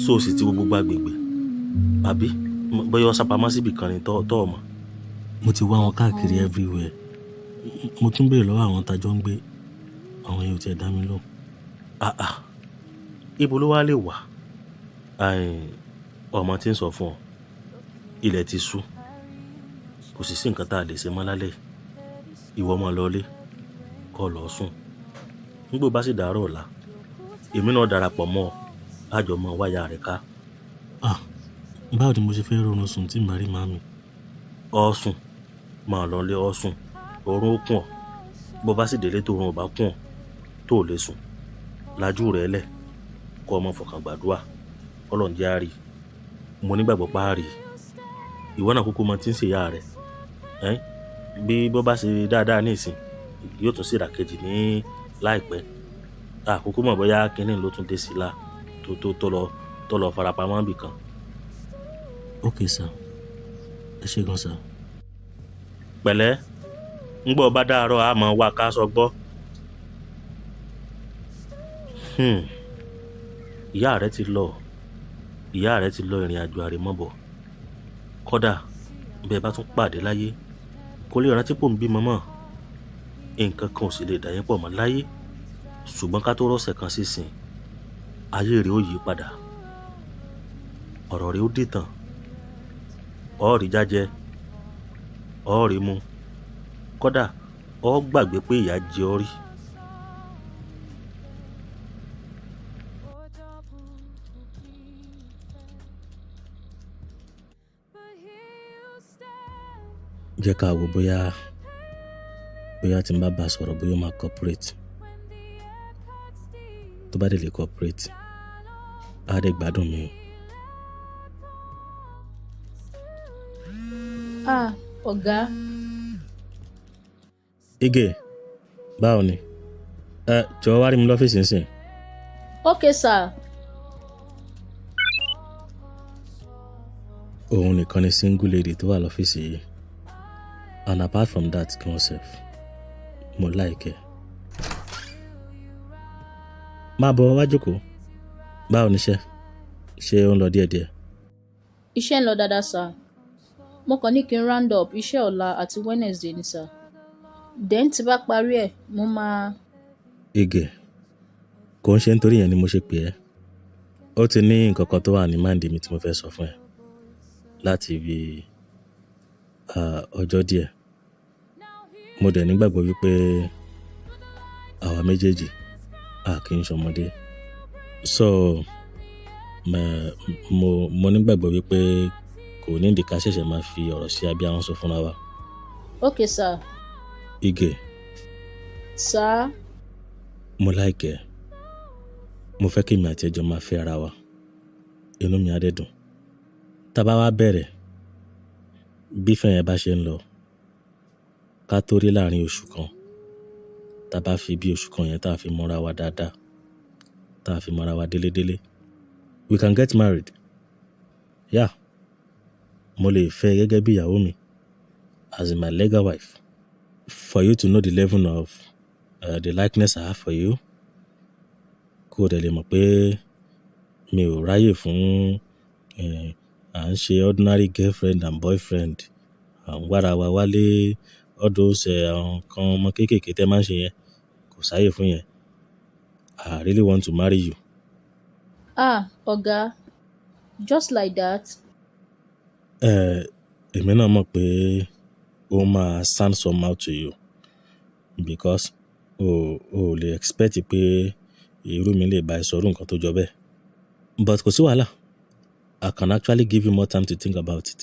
so sì ti wo gbogbo agbègbè àbí bóyá ó sápamọ́ síbì kan ní tọ́ ọmọ. mo ti wá wọn káàkiri everywhere. mo tún béèrè lọ́wọ́ àwọn tájọ́ ń gbé àwọn yẹn ò tiẹ̀ dá mi lóhùn. ibo ló wá lè wà? ọmọ tí ń sọ fún ọ ilẹ̀ ti ṣú kò sì sí nǹkan tá a lè ṣe mọ́ lálẹ́ ìwọ máa lọlé kó lọ sùn nígbò bá sì dàárọ̀ ọ̀la èmi náà darapọ̀ mọ́ ọ àjọ mọ́ wáyà rẹ̀ ká. báwo ni mo ṣe fẹ́ rọrùn sùn tí màá rí màmí? ọ sùn máa lọlé ọ sùn oorun ó kùn ọ bó bá sì délé tó oorun ò bá kùn ọ tó lè sùn lajú rẹ̀ lẹ̀ kó ọmọ fọkàn gbàdúrà Ọlọ́run jẹ́ á rí mo nígbàgbọ́ pa á rí ìwọ náà kúkú mọ tí ń ṣe ìyá rẹ̀ bí bó bá ṣe dáadáa ní ìsìn yóò tún sí ìdàkejì ní láìpẹ́ àkókò mọ̀ bóyá kínní ló tún dé sí la tó lọ farapamọ́ bì kan. ok sir ẹ ṣé gan sir. pẹ̀lẹ́ ńgbọ́ bá dáàárọ̀ a máa wá ká sọ gbọ́. ìyá rẹ ti lọ ìrìn àjò àrèmọ́bọ̀ kódà bẹ́ẹ̀ bá tún pàdé láyé kò lè rántí pò ń bímọ mọ́ nǹkan kan ò sì lè dà yín pọ̀ mọ́ láyé ṣùgbọ́n ká tó rọ́ọ̀sẹ̀ kan sísìn ayé rẹ̀ ó yí padà ọ̀rọ̀ rẹ̀ ó dìtàn ọ̀ọ́rì jájẹ ọ̀ọ́rì mu kódà ọ gbàgbé pé ìyà jẹ ọ́ rí. jẹ́ ká wò bóyá tí n bá bá sọ̀rọ̀ bóyá ó máa cooperate. tó bá dé lè cooperate á dẹ̀ gbádùn mi. ọ̀gá. Ige báwo ni jọ̀wọ́ wá rí mi lọ́fíìsì nísìn. ok sir. òun nìkan ni single lady tó wà lọ́fíìsì yìí and apart from that gan sef mo like ẹ. máa bọ̀ wá jókòó. báwo níṣẹ́ ṣé ó ń lọ díẹ̀díẹ̀? iṣẹ́ ń lọ dáadáa sir. mo kàn ní kí n round up iṣẹ́ ọ̀la àti Wednesday ni sir. then tí bá parí ẹ̀ mo máa. Ige kò ń ṣe nítorí yẹn ni mo ṣe pè ẹ́. ó ti ní nǹkan kan tó wà ní máìndì mi tí mo fẹ́ sọ fún ẹ láti ibi ọjọ́ díẹ̀. mo dẹ̀ nígbàgbọ́ wípé àwa méjèèjì a kì í ṣọmọdé so mo nígbàgbọ́ wípé kò ní ìdí ká ṣẹ̀ṣẹ̀ máa fi ọ̀rọ̀ sí abẹ́ ahọ́n sọ fúnra wa. ok sir. Ige. sir. mo like ẹ mo fẹ́ kí èmi àti ẹjọ́ máa fẹ́ ara wa inú mi á dẹ̀ dùn tá bá wá bẹ̀rẹ̀ bí ìfẹ́ yẹn bá ṣe ń lọ ká tó rí láàrin oṣù kan tá bá fi bí oṣù kan yẹn tá a fi mọ́ra wa dáadáa tá a fi mọ́ra wa délédélé we can get married. yeah mo lè fẹ́ gẹ́gẹ́ bí ìyàwó mi as my legal wife for you to know the level of the likeness I have for you kó o dẹ̀ lè mọ̀ pé mi ò ráyè fún à ń ṣe ordinary girlfriend and boyfriend à ń wára wa wálé ọdún àwọn kan ọmọ kéékèèké tẹ́ máa ń ṣe yẹn kò sáyè fún yẹn. I really want to marry you. ọ̀gá just like that. èmi náà mọ̀ pé ó máa sound somehow to you because o lè expect pé irú mi lè bá ẹ sọ̀rọ̀ nǹkan tó jọ bẹ́ẹ̀ but kò sí wàhálà I can actually give you more time to think about it.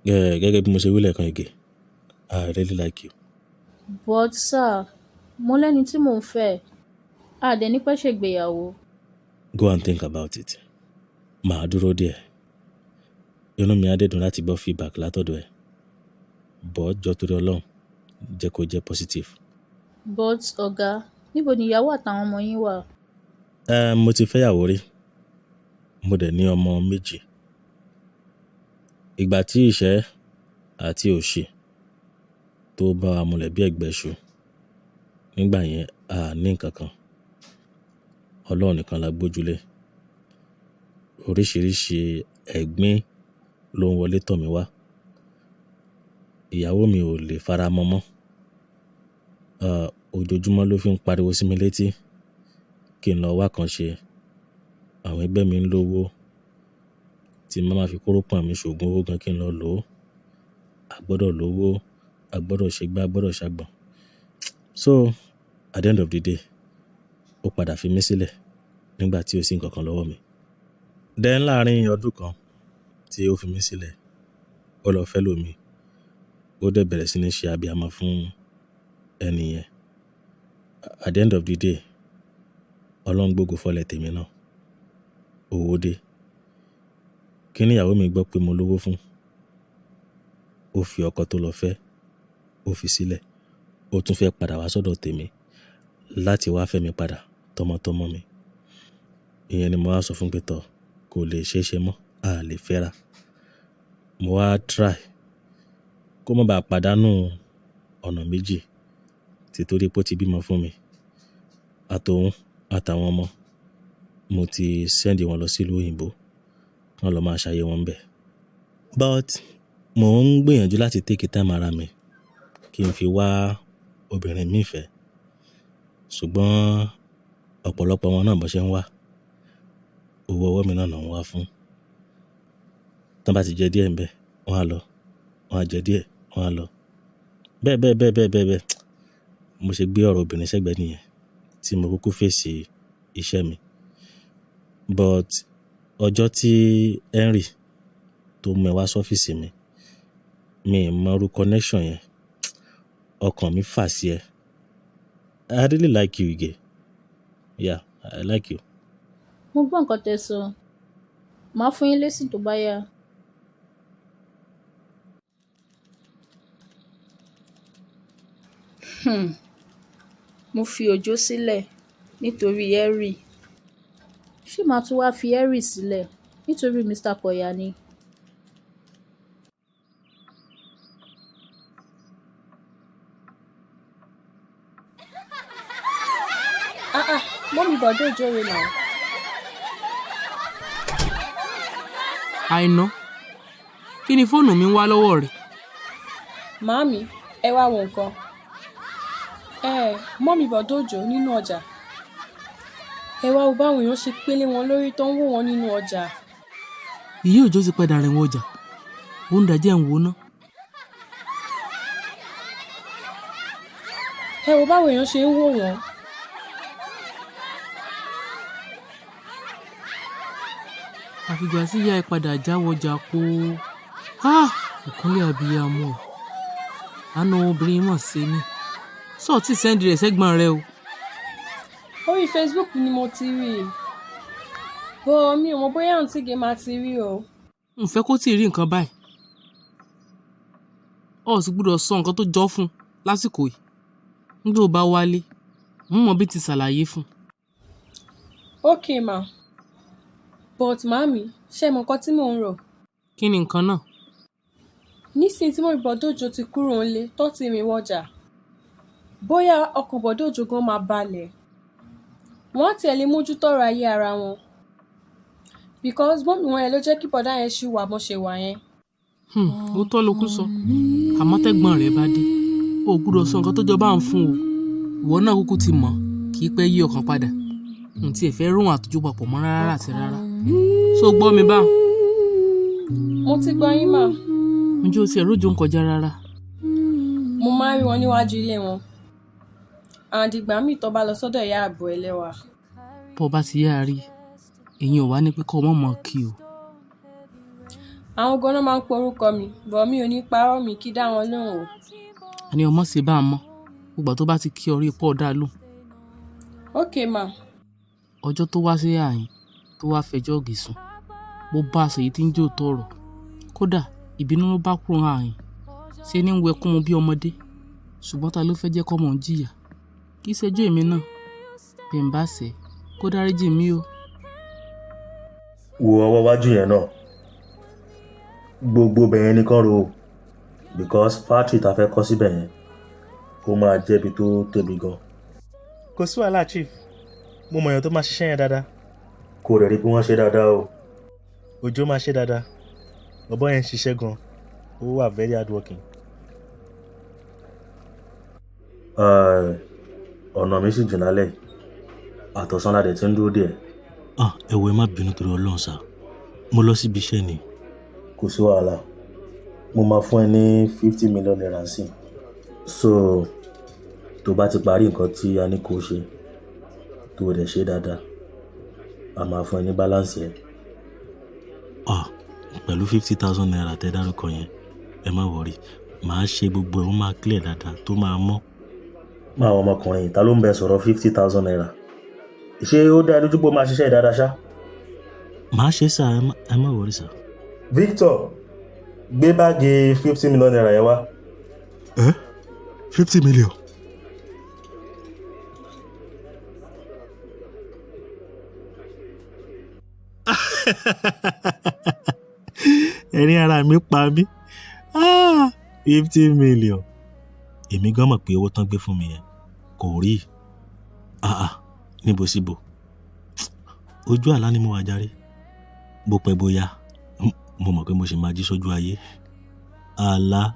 gẹ́gẹ́ bí mo ṣe wí lẹ́ẹ̀kan Ige I really like you. but sir mo lẹ́ni tí mò ń fẹ́ àdẹ nípa ṣègbéyàwó. go and think about it. màá dúró díẹ̀ inú mi á dẹ̀ dùn láti gbọ́ feedback látọ̀dọ̀ ẹ̀ but jọ torí Ọlọ́run jẹ́ kó jẹ́ positive. but ọ̀gá níbo ni ìyàwó àtàwọn ọmọ yín wà? mo ti fẹ́yàwó rí mo dẹ̀ ní ọmọ méjì. ìgbà tí ìṣẹ́ àti òṣì tó bá wa múlẹ̀ bí ẹ̀gbẹ́ iṣu nígbà yẹn a ní nǹkan kan Ọlọ́run nìkan la gbójúlé. Oríṣiríṣi ẹ̀gbin ló ń wọlé tọ̀ mí wá. Ìyàwó mi ò lè fara mọ́ mọ́. Ojoojúmọ́ ló fi ń pariwo sí mi létí kí n lọ wá kan ṣe. Àwọn ẹgbẹ́ mi ń lówó tí màá fi kórópọ̀n mi ṣògùn owó gan kí n lọ lò ó. A gbọ́dọ̀ lówó, a gbọ́dọ̀ ṣègbà, a gbọ́dọ̀ ṣàgbọ̀n. So at the end of the day, ó padà fi mí sílẹ̀ nígbà tí ó sì nǹkan kan lọ́wọ́ mi. Then láàrin ọdún kan tí ó fi mí sílẹ̀, ó lọ fẹ́ lómi. Ó dẹ̀ bẹ̀rẹ̀ sí ní ṣe abiyamọ fún ẹni yẹn. At the end of the day, Ọlọ́run gbógo fọ́lẹ̀ tèmi náà. Owó dé. Kí ni ìyàwó mi gbọ́ pé mo lówó fún? Ó fi ọkọ tó lọ fẹ́, ó fi sílẹ̀. Ó tún fẹ́ padà wá sọ́dọ̀ tèmi láti wá fẹ́ mi padà tọmọtọmọ mi. Ìyẹn ni mo wá sọ fún pé tọ̀, kò lè ṣeé ṣe mọ́, a lè fẹ́ra. Mo wá try kó má bàa pàdánù ọ̀nà méjì títorí pé ó ti bímọ fún mi. Àtòun àtàwọn ọmọ, mo ti sẹ́ndì wọn lọ sílùú òyìnbó kán lọ máa ṣayé wọn bẹ̀. But mò ń gbìyànjú láti take time ara mi kí n fi wá obìnrin mi fẹ́. Ṣùgbọ́n ọ̀pọ̀lọpọ̀ wọn náà bó ṣe ń wá, owó ọwọ́ mi náà ń wá fún. Tán bá ti jẹ díẹ̀ ńbẹ̀, wọ́n á lọ. Wọ́n á jẹ díẹ̀, wọ́n á lọ. Bẹ́ẹ̀. Mo ṣe gbé ọ̀rọ̀ obìnrin sẹ́gbẹ̀ẹ́ nìyẹn tí mo kúkú fèsì iṣẹ́ mi. But ọjọ́ tí Henry tó mú ẹ wá sọ́fíìsì mi, mi ì mọ irú connection yẹn. Ọkàn mi fà sí ẹ. I really like you, Ige. Yeah, I like you. Mo gbọ́ nǹkan tẹ́ sọ. Màá fún yín lésì tó bá yá. Mo fi Òjó sílẹ̀ nítorí Henry. Ṣé màá tún wá fi Henry sílẹ̀ nítorí Mr. Kọ̀yà ni? Mọ́mì Bọ̀dé Òjó rè náà. Àìná, kí ni fóònù mi ń wá lọ́wọ́ rẹ̀? Màámi, ẹ wá wo nǹkan. Mọ́mì Bọ̀dé Òjó nínú ọjà. Ẹ wá wo báwọn èèyàn ṣe pélé wọn lórí tó ń wò wọ́n nínú ọjà. Ìyá Òjó ti padà rìn wọ ọjà. Ó ń dàjẹ́ ń wo ná. Ẹ wo báwọn èèyàn ṣe ń wò wọ́n. Àfìgbà tí ìyá ẹ padà jáwọ́jà kó. Ìkúnlẹ̀ abiyamọ. Àánú obìnrin mọ̀ sí mi. Sọ́ọ̀tì sẹ́ndì rẹ̀ sẹ́gbọ̀n rẹ o. Orí Facebook ni mo ti rí i. Bọ́ mi ò mọ bóyá àǹtí Ge máa ti rí o. N fẹ́ kó tí ì rí nǹkan báyìí. Ó sì gbọ́dọ̀ sọ nǹkan tó jọ fún un lásìkò yìí. Nígbà ó bá wálé, n mọ̀ bí ti ṣàlàyé fún un. Okay ma. But màámi, ṣé mọ nǹkan tí mò ń rò? Kí ni nǹkan náà? Nísìnyí tí Mọ́mì Bọ̀dé Òjó ti kúrò ńlé tó ti rìn wọjà, bóyá ọkàn Bọ̀dé Òjó gan máa balẹ̀. Wọ́n á tiẹ̀ lè mójútó ọ̀rọ̀ ayé ara wọn. Because mọ́mì wọn yẹn ló jẹ́ kí bọ̀dá yẹn ṣì wà bó ṣe wà yẹn. Ó tọ́ ló kú sọ. Àmọ́ tẹ́gbọ́n rẹ̀ bá dé. O gbọ́dọ̀ sọ nǹkan tó jọ bá ń fún o. Ìwọ náà kúkú ti mọ̀ kì í pẹ́ yí ọkàn padà. N tiẹ̀ fẹ́ rún àtúnjọ papọ̀ mọ́ rárá àti rárá. So gbọ́ mi bá. Mo ti gbọ́ yín mà. Ǹjẹ́ o ti ẹ̀rọ òjò ń kọjá rárá? Mo máa ń rí wọn níwájú ilé wọn. Àǹdìgbà míì tó bá lọ sọ́dọ̀ ìyá àbọ̀ ẹlẹ́wà. Bọ́ bá ti yá a rí, èyí ò wá ní pé kọ́ ọmọ mọ̀ kí o. Àwọn gan-an máa ń porúkọ mi, bọ̀ mi ò ní parọ́ mi kí dá wọn lóhùn o. Àní ọmọ ṣe bá a mọ́, gbogbo tó bá ti kí orí pọ̀ dá lóhùn. Okay ma. Ọjọ́ tó wá sí àyín tó wá fẹjọ́ ògì sùn, bó bá aṣọ yìí tí ń jẹ́ òótọ́ ọ̀rọ̀. Kódà ìbínú ló bá kúrò àyín, ṣe ní ń wẹkún mu bí ọmọdé. Ṣùgbọ́n ta ló fẹ́ jẹ́ kọ́mọ ń jìyà? Kì í ṣẹjọ́ èmi náà, bí n bá ṣẹ̀ kó dáríjì mí o. Wo ọwọ́ wájú yẹn náà, gbogbo bẹ̀yẹn nìkan ro, because factory ta fẹ́ kọ́ síbẹ̀ yẹn ó máa jẹ́bi tó tóbi gan. Kò sí wàhálà chief, mo mọ̀ èèyàn tó máa ṣiṣẹ́ yẹn dáadáa. kó rẹ̀ rí pé wọ́n ṣe dáadáa o. Òjó máa ṣe dáadáa. Bọ̀bọ́ yẹn ń ṣiṣẹ́ gan. Ó wà very hard working. Ọ̀nà mi sì jìnnà lẹ̀ àtọ̀sán ládẹ̀ tí ń dúró díẹ̀. Ẹ wo ẹ má bínú torí Ọlọ́run sá, mo lọ síbi iṣẹ́ ni. Kò sí wàhálà, mo máa fún ẹ ní 50 million naira sí. So tó bá ti parí nǹkan tí a ní kó ṣe tó o dẹ̀ ṣe dáadáa, a máa fún ẹ ní balance ẹ. Pẹ̀lú 50,000 naira tẹ́ dárúkọ yẹn, ẹ má wọrí, màá ṣe gbogbo ẹ̀ ó máa clear dáadáa tó máa mọ́. Máa wọ ọmọkùnrin ta ló ń bẹ sọ̀rọ̀ 50,000 naira. Ṣé ó dá ẹ lójú pé ó máa ṣiṣẹ́ dáadáa ṣá? Màá ṣe sá, ẹ má wọrí sá. Victor, gbé báàgì 50 million naira yẹn wá. 50 million? Ẹ̀rín ara mi pa mí. 50 million. Èmi gan mọ̀ pé owó tán gbé fún mi yẹn kò rí. Níbo síbo. Ojú àlá ni mo wà jàre. Bó pẹ́ bóyá mo mọ̀ pé mo ṣe máa jí sójú ayé. Àlá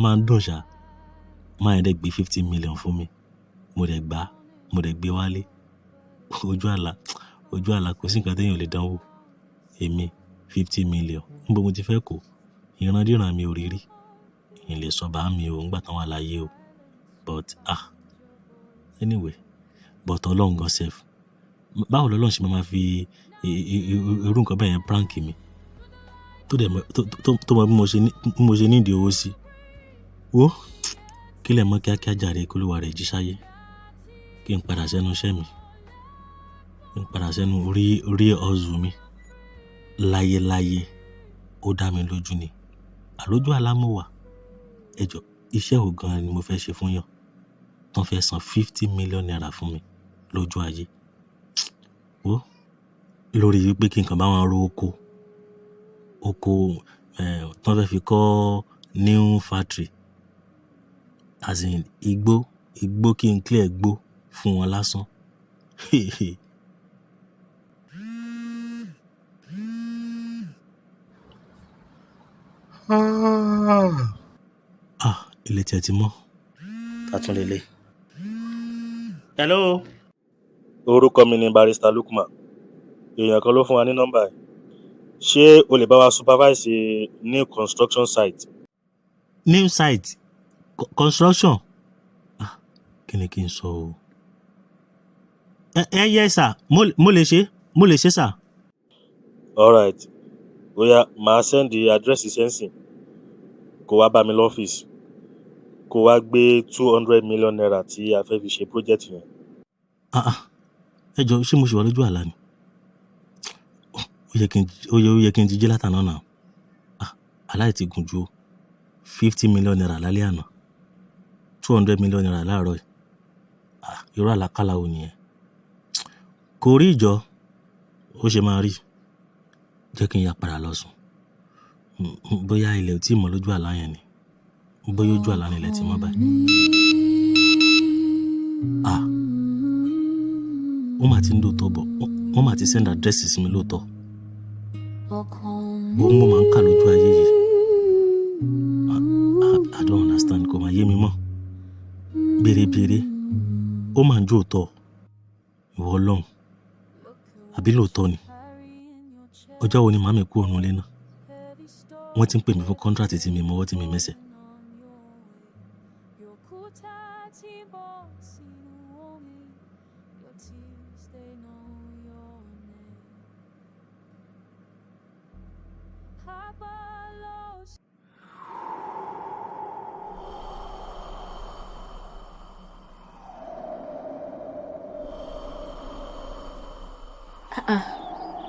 máa ń dùn ṣá. Máa yẹn dẹ̀ gbé 50 million fún mi. Mo dẹ̀ gbà, mo dẹ̀ gbé wálé. Ojú àlá kò sí nǹkan téèyàn lè dánwò. Èmi 50 million níbo mo ti fẹ́ kó? Ìrandíran mi ò rí rí. Ìyìn lè sọ bá mi ò ń gbà tán wà láyé o. But anyway, but Ọlọ́run gan sef. Báwo lọ́lọ́run ṣe máa fi irú nǹkan bẹ́ẹ̀ yẹn prank mi tó mọ bí mo ṣe nídìí owó sí. Wo kí lẹ̀ mọ́ kíákíá jàre kí olúwa rẹ̀ jí sáyé, kí n padà sẹ́nu iṣẹ́ mi, kí n padà sẹ́nu orí ọ̀zù mi. Láyéláyé ó dá mi lójú ni àlójú alámúwà. Ẹjọ́ iṣẹ́ ò gan ni mo fẹ́ ṣe fún yàn tán fẹ́ san 50 million naira fún mi lójú ayé. Wo lórí wípé kí n kàn bá wọn ro oko tán fẹ́ fi kọ́ new factory, as in igbó kí n clear gbó fún wọn lásán. Ilé tí ẹ ti mọ́. Tàtún lélẹ̀. Hello. Orúkọ mi ni Barrister Lukman. Èèyàn kan ló fún wa ní nọ́mbà ẹ̀. Ṣé o lè bá wa supervise new construction site? New site construction. Kí ni kí n sọ o? Yes sir, mo lè ṣe sir. Alright, bóyá màá send address sẹ́nsìn kó wá bá mi lọ́fíìsì kó wá gbé 200 million naira tí a fẹ́ fi ṣe project yẹn. Ẹ jọ̀ọ́ ṣé mo ṣì wà lójú àlá ni? Ó yẹ kí n ti jí látàná náà. Aláì ti gùn ju 50 million naira lálẹ́ àná, 200 million naira láàárọ̀ yìí. Irú àlákàlà wo nìyẹn? Kò rí ìjọ ó ṣe máa rí. Jẹ́ kí n ya padà lọ sùn. Bóyá ilẹ̀ ò tí ì mọ́ lójú àlá yẹn ni. Bóyá ojú àlá ni ilẹ̀ ti mọ́ báyìí. Wọ́n máa ti ń dòótọ́ bọ̀. Wọ́n máa ti send address sí mi lóòótọ́. Òun mo máa ń kà lójú ayé yìí. I don't understand, kò máa yé mi mọ́. Bèrè ó máa ń jó òótọ́. Ìwọ Ọlọ́run, àbí lóòótọ́ ni? Ọjọ́ wo ni màmí kú ọ̀run lé náà? Wọ́n ti ń pè mí fún contract tí mi mọ́wọ́ tí mi mẹ́sẹ̀.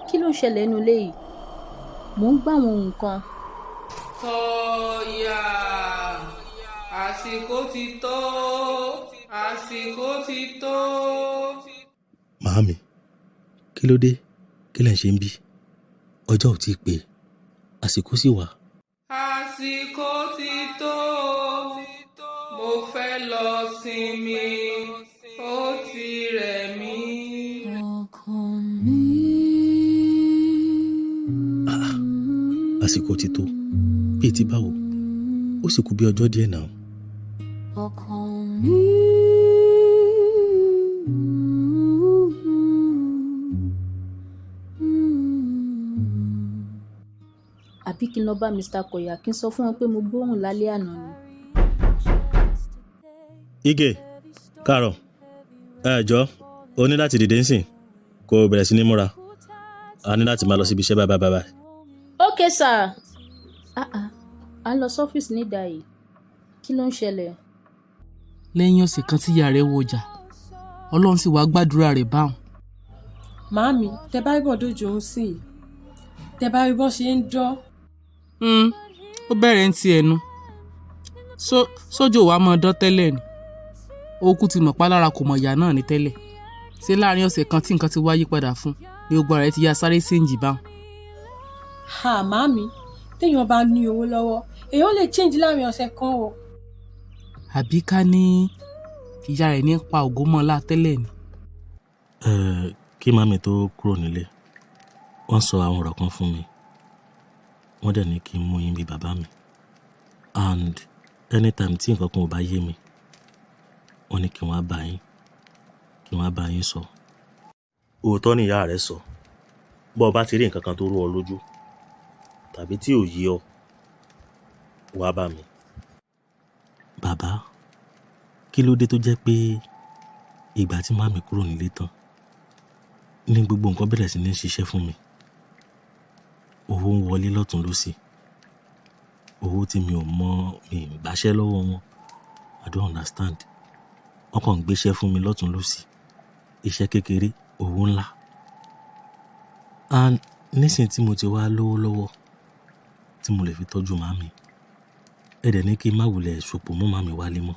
Kí ló ń ṣẹlẹ̀ nínú ilé yìí? Mò ń gbọ́ àwọn ohùn kan. Sọ̀yà, àsìkò ti tó. Màámi, kí ló dé? Kí lẹ̀ ń ṣe ń bí? Ọjọ́ ò tíì pé, àsìkò sì wà. Àsìkò ti tó. Mo fẹ́ lọ sinmi, ó ti rẹ̀ mí. àsìkò ti tó bíi ti báwo ó sì kú bí ọjọ́ díẹ̀ náà. ọkàn mi àbí kí n lọ bá Mr. Koya kí n sọ fún wọn pé mo gbóhùn lálẹ́ àná ni. Ige káàárọ̀ jọ̀ọ́ o ní láti dìde ńsìn kó o bẹ̀rẹ̀ sí ní múra a ní láti máa lọ síbi iṣẹ́ báyìí. ok sir. à ń lọ sọ́fíìsì nídàá yìí kí ló ń ṣẹlẹ̀. lẹ́yìn ọ̀sẹ̀ kan tí ìyá rẹ̀ wọjà ọlọ́run sì wá gbàdúrà rẹ̀ báwọn. Màámi, tẹ bá rí bọ̀dójò ń sìn, tẹ bá rí bọ́ ṣe ń dán. ó bẹ̀rẹ̀ ń ti ẹnu sójò wa máa dán tẹ́lẹ̀ ni òkú ti mọ̀ pálára kò mọ̀ ìyá náà ní tẹ́lẹ̀ ṣé láàrin ọ̀sẹ̀ kan tí nǹkan ti wá yí padà fún ni gbogbo rẹ̀ ti ya sáré séǹjì báwọn. Màámi, téèyàn bá ní owó lọ́wọ́ èèyàn lè change láàrin ọ̀sẹ̀ kan o. àbí ká ní ìyá rẹ̀ ní pa ògómọ́lá tẹ́lẹ̀ ni. Kí màmí tó kúrò nílé wọ́n sọ àwọn ọ̀rọ̀ kan fún mi wọ́n dẹ̀ ní kí n mú yín bí bàbá mi and anytime tí nǹkan kan ò bá yé mi wọ́n ní kí wọ́n bá yín sọ. òótọ́ ni ìyá rẹ̀ sọ bọ́ ọ bá ti rí nǹkan kan tó rú ọ lójú tàbí tí ò yé ọ wá bá mi. Bàbá kí ló dé tó jẹ́ pé ìgbà tí màmí kúrò nílé tán ní gbogbo nǹkan bẹ̀rẹ̀ sí ní ṣiṣẹ́ fún mi owó ń wọlé lọ́tún lósì owó tí mi ò mọ mi ì gbàṣẹ́ lọ́wọ́ wọn I don't understand wọ́n kàn ń gbéṣẹ́ fún mi lọ́tún lósì iṣẹ́ kékeré owó ńlá and nísìnyí tí mo ti wá lówó lọ́wọ́ tí mo lè fi tọ́jú màmí ẹ dẹ̀ ní kí n má wulẹ̀ ṣòpò mú màmí wálé mọ́.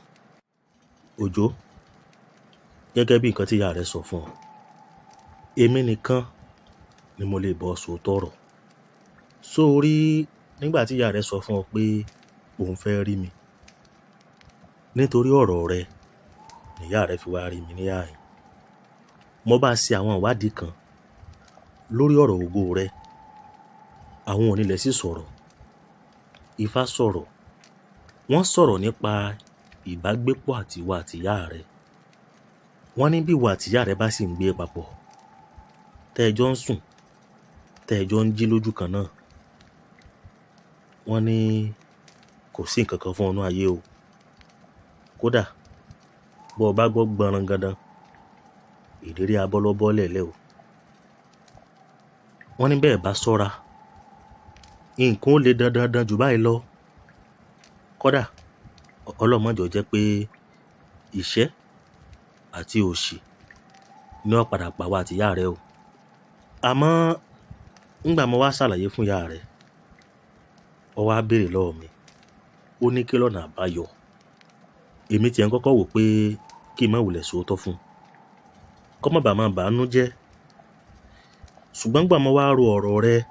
Òjó gẹ́gẹ́ bí nǹkan tí ìyá rẹ̀ sọ fún ọ èmi nìkan ni mo lè bọ́ sòótọ́ ọ̀rọ̀ sórí nígbà tí ìyá rẹ̀ sọ fún ọ pé òun fẹ́ rí mi nítorí ọ̀rọ̀ rẹ̀ níyà rẹ̀ fi wá rí mi ní àyìn mo bá ṣe àwọn ìwádìí kan lórí ọ̀rọ̀ ògo rẹ̀ àwọn onílẹ̀ sì sọ̀rọ̀ Ifá sọ̀rọ̀ wọ́n sọ̀rọ̀ nípa ìbágbépọ̀ àtiwá àtìyá rẹ̀ wọ́n ní bí ìwà àtìyá rẹ̀ bá sì ń gbé papọ̀ tẹ́ẹjọ́ ń sùn tẹ́ẹjọ́ ń jí lójú kan náà wọ́n ní kò sí nǹkan kan fún ọnú ayé o kódà bọ́ ọ bá gbọ́ gbọ́nran gandan ìdérí abọ́lọ́bọ́ lẹ̀lẹ́ o wọ́n ní bẹ́ẹ̀ bá ṣọ́ra nǹkan ó le dandan jù báyìí lọ kódà ọlọ́mọjọ jẹ́ pé ìṣẹ́ àti òṣì ní ó padà pa wá àtìyá rẹ̀ o àmọ́ ńgbà mo wá ṣàlàyé fún ìyá rẹ̀ ó wá béèrè lọ́wọ́ mi ó ní kí lọ́nà àbáyọ èmi tiẹ̀ ń kọ́kọ́ wò pé kí n má wulẹ̀ sòótọ́ fún kó má bàa máa bàánú jẹ́ ṣùgbọ́n gbà mo wá ro ọ̀rọ̀ rẹ̀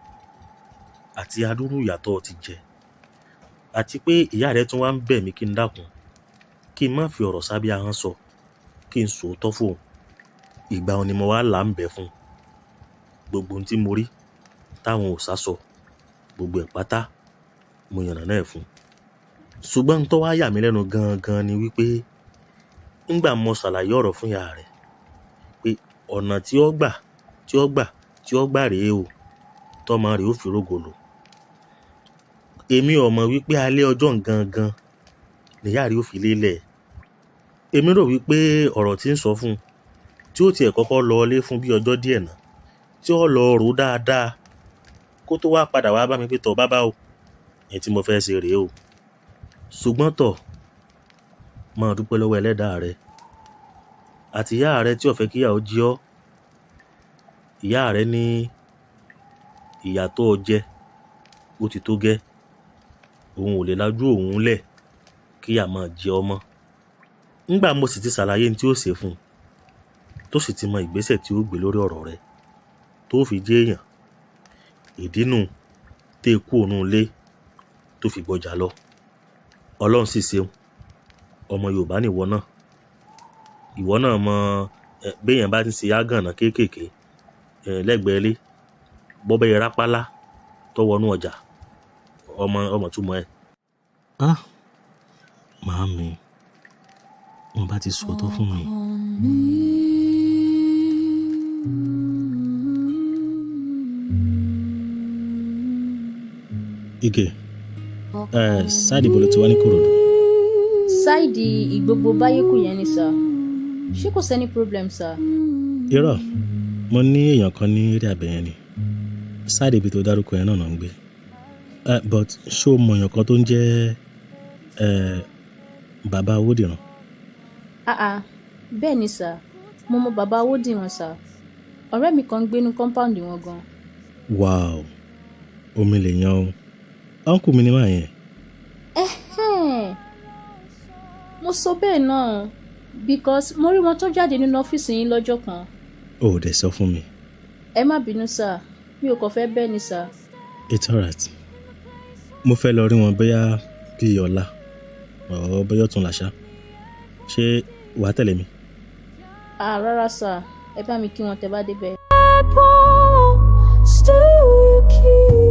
àti adúrú ìyàtọ̀ ti jẹ àti pé ìyá rẹ̀ tún wá ń bẹ̀ mí kí n dákun kí n má fi ọ̀rọ̀ sábẹ́ ahọ́n sọ kí n sòótọ́ fóun ìgbà wọn ni mo wá là ń bẹ̀ fún gbogbo ohun tí mo rí táwọn ò sá sọ gbogbo ẹ̀ pátá mo yànnà náà fún ṣùgbọ́n tó wá yà mí lẹ́nu gangan ni wípé ńgbà mo ṣàlàyé ọ̀rọ̀ fún ìyá rẹ̀ pé ọ̀nà tí ó gbà rèé o tọ́mọ rẹ̀ ó fi rógòlò èmi ò mọ̀ wípé alẹ́ ọjọ́ gangan nìyá rẹ̀ ó fi lélẹ̀ èmi rò wípé ọ̀rọ̀ tí ń sọ fún tí ó tiẹ̀ kọ́kọ́ lọ ilé fún bí ọjọ́ díẹ̀ náà tí ó lọ rò dáadáa kó tó wá padà wá bá mi pé tọ̀ bàbá o ẹ̀ tí mo fẹ́ ṣe rèé o ṣùgbọ́n tọ̀ máa dúpẹ́ lọ́wọ́ ẹlẹ́dàá rẹ àti ìyá rẹ tí ó fẹ́ kíyà ó jí ọ́ ìyá rẹ ní ìyà tó jẹ ó ti tó gẹ́ òun ò lè lajú òun lẹ̀ kíyà máa jẹ ọmọ ńgbà mo sì ti ṣàlàyé ní tí ó ṣe fún un tó sì ti mọ ìgbésẹ̀ tí ó gbé lórí ọ̀rọ̀ rẹ tó fi jẹ́ èèyàn ìdínú tẹ́ kú òun lé tó fi gbọ́jà lọ ọlọ́run sì ṣeun ọmọ Yorùbá nìwọ náà mọ béèyàn bá ti ṣe ágànnà kéékèèké lẹ́gbẹ̀ẹ́ lé bọ́bẹ́ yẹn rápálá tó wọnú ọjà ọmọ túmọ̀ ẹ̀. Màámi, wọ́n bá ti sòótọ́ fún mi. Ige, sáàdì bolo ti wá ní Kòròdú. Sáìdì Ìgbogbo Báyékù yẹn ni sà. Ṣé kò sẹ́ni problem sà? Irọ́, mo ní èèyàn kan ní eré àbẹ̀yẹn ni. Sáàdì ibi tó dárúkọ yẹn náà ń gbé. But ṣé o mọ èèyàn kan tó ń jẹ́ bàbá Owódìran? Bẹ́ẹ̀ ni sà. Mo mọ bàbá Owódìran sà. Ọ̀rẹ́ mi kan ń gbénú compound wọn gan. Wow, omi lè yan o. Uncle mi ni máa yẹn. Mo sọ bẹ́ẹ̀ náà because mo rí wọn tó jáde nínú ọ́fíìsì yín lọ́jọ́ kan. O ò dẹ̀ sọ fún mi. Ẹ má bínú sà, mi ò kàn fẹ́ bẹ́ẹ̀ ni sà. It's alright. Mo fẹ́ lọ rí wọn bóyá bíi ọ̀la ọ̀ bóyá ọ̀túnla ṣá. Ṣé wàá tẹ̀lé mi? Rárá sà, ẹ bá mi kí wọn tẹ́ bá débẹ̀. Still keep